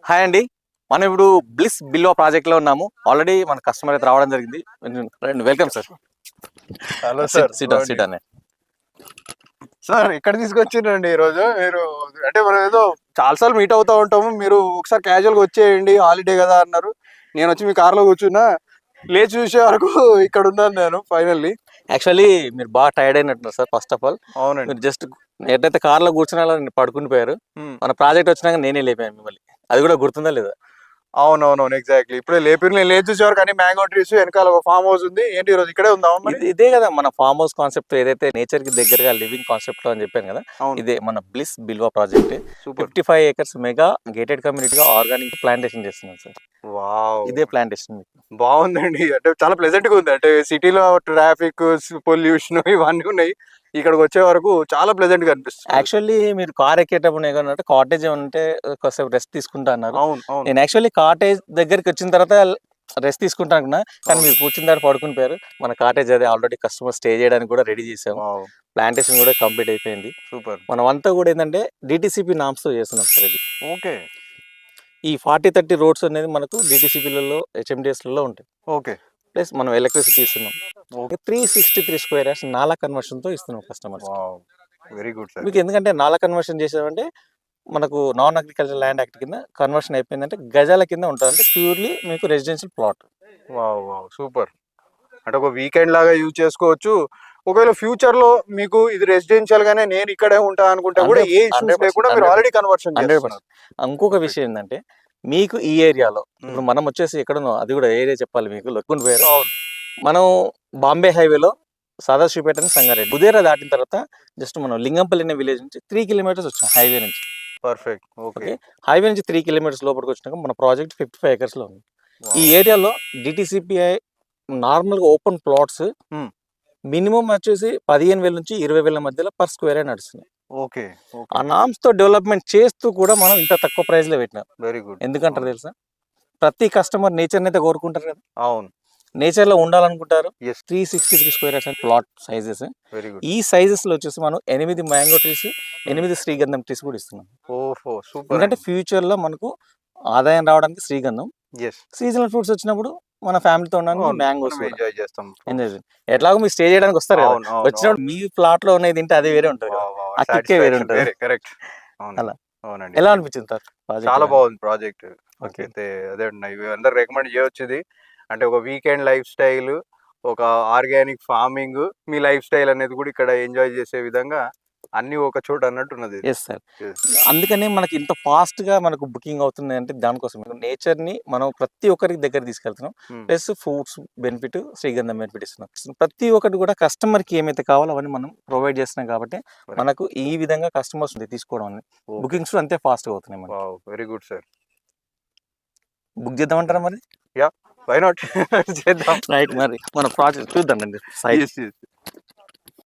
Hi అండి. మనం ఇప్పుడు బ్లిస్ బిల్వా ప్రాజెక్ట్ లో ఉన్నాము. ఆల్రెడీ మన కస్టమర్ అయితే రావడం జరిగింది. Welcome sir. Hello sir. SIT అనే సార్ ఎక్కడ తీసుకొచ్చిండ్రండి ఈరోజు మీరు? అంటే మనం ఏదో చాలాసార్లు మీట్ అవుతా ఉంటాము, మీరు ఒకసారి క్యాజువల్గా వచ్చేయండి హాలిడే కదా అన్నారు. నేను వచ్చి మీ కార్లో కూర్చున్నా, లేచి చూసే వరకు ఇక్కడ ఉన్నాను నేను ఫైనల్లీ. యాక్చువల్లీ మీరు బాగా టైర్డ్ అయినట్టున్నారు సార్. ఫస్ట్ ఆఫ్ ఆల్ అవునండి. మీరు జస్ట్ ఎట్లయితే కార్లో కూర్చున్నా పడుకుని పోయారు. మన ప్రాజెక్ట్ వచ్చినాక నేనే లేపాను మిమ్మల్ని. అది కూడా గుర్తుందా లేదా? అవునవునవును, ఎగ్జాక్ట్లీ. ఇప్పుడే నేను లేచి చూసే వరకు అన్ని మ్యాంగో ట్రీస్, వెనకాల ఒక ఫామ్ హౌస్ ఉంది. ఏంటి ఈరోజు ఇక్కడే ఉందాం మరి? ఇదే కదా మన ఫార్మ్ హౌస్ కాన్సెప్ట్, ఏదైతే నేచర్ కి దగ్గరగా లివింగ్ కాన్సెప్ట్ అని చెప్పాను కదా. అవును. ఇదే మన Bliss Bilva project. 55 acres mega gated కమ్యూనిటీగా ఆర్గానిక్ ప్లాంటేషన్ చేస్తున్నాం సార్. వావ్, ఇదే ప్లాంటేషన్ బాగుందండి. అంటే చాలా ప్లెజెంట్ గా ఉంది. అంటే సిటీలో ట్రాఫిక్, పొల్యూషన్ ఇవన్నీ ఉన్నాయి, ఇక్కడికి వచ్చే వరకు చాలా ప్లెజెంట్ గా అనిపిస్తుంది. యాక్చువల్లీ మీరు కార్ ఎక్కేటప్పుడు ఏమన్నా కాటేజ్ ఏమంటే కొంచెం రెస్ట్ తీసుకుంటా అన్నారు. అవును అవును. నేను యాక్చువల్లీ కాటేజ్ దగ్గరికి వచ్చిన తర్వాత రెస్ట్ తీసుకుంటా అనుకున్నా, కానీ మీరు కూర్చున్న తర్వాత పడుకుని పోయారు. మన కాటేజ్ అదే ఆల్రెడీ కస్టమర్ స్టే చేయడానికి కూడా రెడీ చేసాము. ప్లాంటేషన్ కూడా కంప్లీట్ అయిపోయింది. సూపర్. మనం అంతా కూడా ఏంటంటే డిటిసిపి నామ్స్ తో చేస్తున్నాం సార్. ఇది ఓకే. ఈ 40-30 రోడ్స్ అనేది మనకు డిటిసిపిలలో హెచ్ఎండిఎస్లలో ఉంటాయి. ఓకే. ప్లస్ మనం ఎలక్ట్రిసిటీ ఇస్తున్నాం. 363 స్క్వేర్ యార్డ్స్ నాలా కన్వర్షన్ తో ఇస్తున్నాం కస్టమర్స్. Very good sir. మీకు ఎందుకంటే నాలా కన్వర్షన్ చేసామంటే మనకు నాన్ అగ్రికల్చర్ ల్యాండ్ యాక్ట్ కింద కన్వర్షన్ అయిపోయిందంటే గజాల కింద ఉంటుంది. అంటే ప్యూర్లీ మీకు residential plot. Wow wow, super. అంటే ఒక వీకెండ్ లాగా యూజ్ చేసుకోవచ్చు. ఒకవేళ ఫ్యూచర్ లో మీకు ఇది రెసిడెన్షియల్ గానే నేను ఇక్కడే ఉంటా అనుకుంటే కూడా ఏ ఇష్యూస్ లేకుండా మీరు ఆల్రెడీ కన్వర్షన్ 100%. ఇంకొక విషయం ఏంటంటే మీకు ఈ ఏరియాలో ఇప్పుడు మనం వచ్చేసి ఎక్కడనో, అది కూడా ఏరియా చెప్పాలి మీకు, లొక్కుని పోయారు. మనం బాంబే హైవేలో సదాశివపేట అని సంగారెడ్డి ఉదేరా దాటిన తర్వాత జస్ట్ మనం లింగంపల్లి అనే విలేజ్ నుంచి 3 kilometers వచ్చాం హైవే నుంచి. పర్ఫెక్ట్. ఓకే. హైవే నుంచి 3 kilometers లోపలికి వచ్చినాక మన ప్రాజెక్ట్ 55 acres లో ఉంది. ఈ ఏరియాలో డిటిసిపిఐ నార్మల్గా ఓపెన్ ప్లాట్స్ మినిమం వచ్చేసి 15,000 నుంచి 20,000 మధ్యలో పర్ స్క్వేర్ నడుస్తున్నాయి. ఓకే. ఆ నామ్స్ తో డెవలప్మెంట్ చేస్తూ కూడా మనం ఇంత తక్కువ ప్రైస్ లో పెట్టినాం. Very good. ఎందుకంటారు తెలుసా? ప్రతి కస్టమర్ నేచర్ అయితే కోరుకుంటారు కదా. అవును, నేచర్ లో ఉండాలనుకుంటారు. 363 square yards and plot sizes. ఈ సైజెస్ లో వచ్చేసి మనం 8 మ్యాంగో ట్రీస్, 8 శ్రీగంధం ట్రీస్ కూడా ఇస్తున్నాం. ఓహో, సూపర్. ఎందుకంటే ఫ్యూచర్ లో మనకు ఆదాయం రావడానికి శ్రీగంధం, సీజనల్ ఫ్రూట్స్ వచ్చినప్పుడు మన ఫ్యామిలీతో ఉండడానికి మ్యాంగోస్ ఎంజాయ్ చేస్తాం. ఎట్లాగో మీరు స్టే చేయడానికి వస్తారు కదా, వచ్చినప్పుడు మీ ప్లాట్ లో ఉన్నది తింటే అదే వేరే ఉంటుంది, ఆ కిక్కే వేరే ఉంటుంది. కరెక్ట్. అలా. అవునండి. ఎలా అనిపించింది సార్? చాలా బాగుంది ప్రాజెక్ట్. అయితే అదే అందరు రికమెండ్ చేయొచ్చుది. అంటే ఒక వీకెండ్ లైఫ్ స్టైల్, ఒక ఆర్గానిక్ ఫార్మింగ్, మీ లైఫ్ స్టైల్ అనేది కూడా ఇక్కడ ఎంజాయ్ చేసే విధంగా అన్ని ఒక చోట అన్నట్టున్నది. Yes sir. అందుకనే మనకి ఇంత ఫాస్ట్ గా మనకు బుకింగ్ అవుతుంది అంటే దానికోసం నేచర్ ని మనం ప్రతి ఒక్కరికి దగ్గర తీసుకెళ్తున్నాం. ప్లస్ ఫ్రూట్స్ బెనిఫిట్, శ్రీగంధం బెనిఫిట్ ఇస్తున్నాం. ప్రతి ఒక్కటి కూడా కస్టమర్ కి ఏమైతే కావాలో అవన్నీ మనం ప్రొవైడ్ చేస్తున్నాం కాబట్టి మనకు ఈ విధంగా కస్టమర్స్ తీసుకోవడం బుకింగ్స్ అంతే ఫాస్ట్ గా అవుతున్నాయి. Very good sir. బుక్ చేద్దామంటారా మరి? యా, వై నాట్ చేద్దాం. రైట్, మరి మన ప్రాజెక్ట్ చూద్దాం అండి.